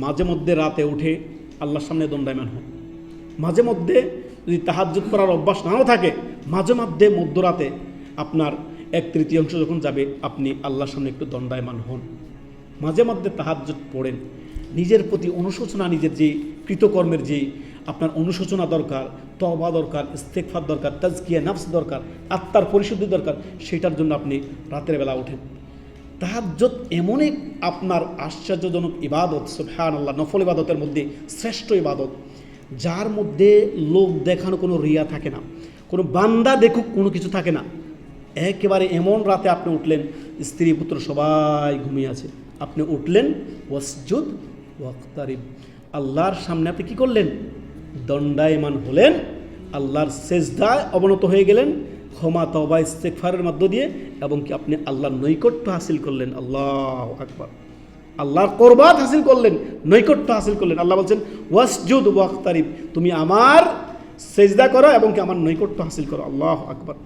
মাঝে মধ্যে রাতে উঠে আল্লাহর সামনে দণ্ডায়মান হন। মাঝে মধ্যে যদি তাহাজ্জুদ করার অভ্যাস নাও থাকে, মাঝে মধ্যে মধ্যরাতে আপনার 1/3 যখন যাবে আপনি আল্লাহর সামনে একটু দণ্ডায়মান হন। মাঝে মধ্যে তাহাজ্জুদ পড়েন। নিজের প্রতি অনুশোচনা, নিজের যে কৃতকর্মের যে আপনার অনুশোচনা দরকার, তওবা দরকার, ইস্তেগফার দরকার, তাজকিয়া নফস দরকার, আত্মার পরিশুদ্ধি দরকার, সেটার জন্য আপনি রাতের বেলা ওঠেন। তাহাজ্জুদ এমন এক আপনার আশ্চর্যজনক ইবাদত, সুবহানাল্লাহ, নফল ইবাদতের মধ্যে শ্রেষ্ঠ ইবাদত, যার মধ্যে লোক দেখানো কোনো রিয়া থাকে না, কোনো বান্দা দেখুক কোনো কিছু থাকে না। একেবারে এমন রাতে আপনি উঠলেন, স্ত্রী পুত্র সবাই ঘুমিয়ে আছে, আপনি উঠলেন, ওয়াসজুদ ওয়াক্তারিব, আল্লাহর সামনে আপনি কী করলেন? দণ্ডায়মান হলেন, আল্লাহর সেজদায় অবনত হয়ে গেলেন, ক্ষমা তওবা ইস্তেগফারের মধ্য দিয়ে, এবং কি আপনি আল্লাহর নৈকট্য হাসিল করলেন। আল্লাহু আকবার, আল্লাহর কুরবাত হাসিল করলেন, নৈকট্য হাসিল করলেন। আল্লাহ বলছেন ওয়াসজুদ ওয়াক্তারিব, তুমি আমার সেজদা করো এবং কি আমার নৈকট্য হাসিল করো। আল্লাহু আকবার।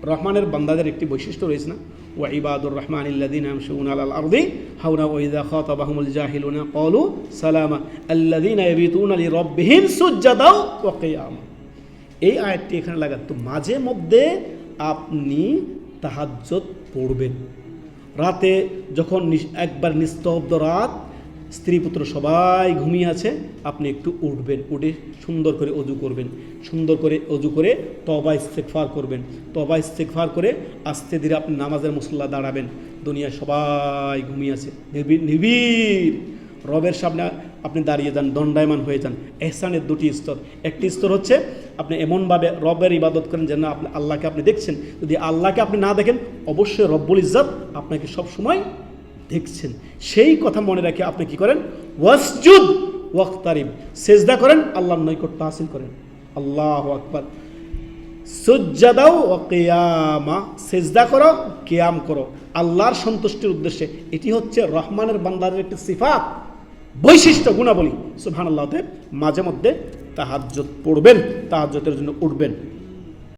রহমানের বান্দাদের একটি বৈশিষ্ট্য রয়েছে না, ওয়া ইবাদুর রহমানিল্লাযীনা ইয়ামশুনা আলাল আরদি হাওনা ওয়া ইযা খাতাবাহুমুল জাহিলুনা ক্বালু সালামা আল্লাযীনা ইয়াবিতুনা লিরাব্বিহিম সুজদাও ওয়া কিয়ামা। এই আয়াতটি এখানে লাগান। তো মাঝে মধ্যে আপনি তাহাজ্জুদ পড়বেন। রাতে যখন একবার নিস্তব্ধ রাত, স্ত্রী পুত্র সবাই ঘুমিয়ে আছে, আপনি একটু উঠবেন, উঠে সুন্দর করে অজু করবেন, সুন্দর করে অজু করে তওবা ইস্তেগফার করবেন, তওবা ইস্তেগফার করে আস্তে ধীরে আপনি নামাজের মুসল্লা দাঁড়াবেন। দুনিয়ায় সবাই ঘুমিয়ে আছে, নিবিড় রবের সামনে আপনি দাঁড়িয়ে যান, দণ্ডায়মান হয়ে যান। ইহসানের দুটি স্তর। একটি স্তর হচ্ছে আপনি এমনভাবে রবের ইবাদত করেন যেন আপনি আল্লাহকে আপনি দেখছেন। যদি আল্লাহকে আপনি না দেখেন, অবশ্যই রব্বুল ইজ্জত আপনাকে সবসময় দেখছেন। সেই কথা মনে রেখে আপনি কি করেন? ওয়াসজুদ ওয়াক্তারিব, সেজদা করেন, আল্লাহর নৈকট্য হাসিল করেন। আল্লাহু আকবার। সুজদাও ওয়া কিয়ামা, সেজদা করো, কিয়াম করো আল্লাহর সন্তুষ্টির উদ্দেশ্যে। এটি হচ্ছে রহমানের বান্দাদের একটি সিফাত, বৈশিষ্ট্য, গুণাবলী। সুবহানাল্লাহ। মাঝে মধ্যে তাহাজ্জুদ পড়বেন, তাহাজ্জুদের জন্য উঠবেন।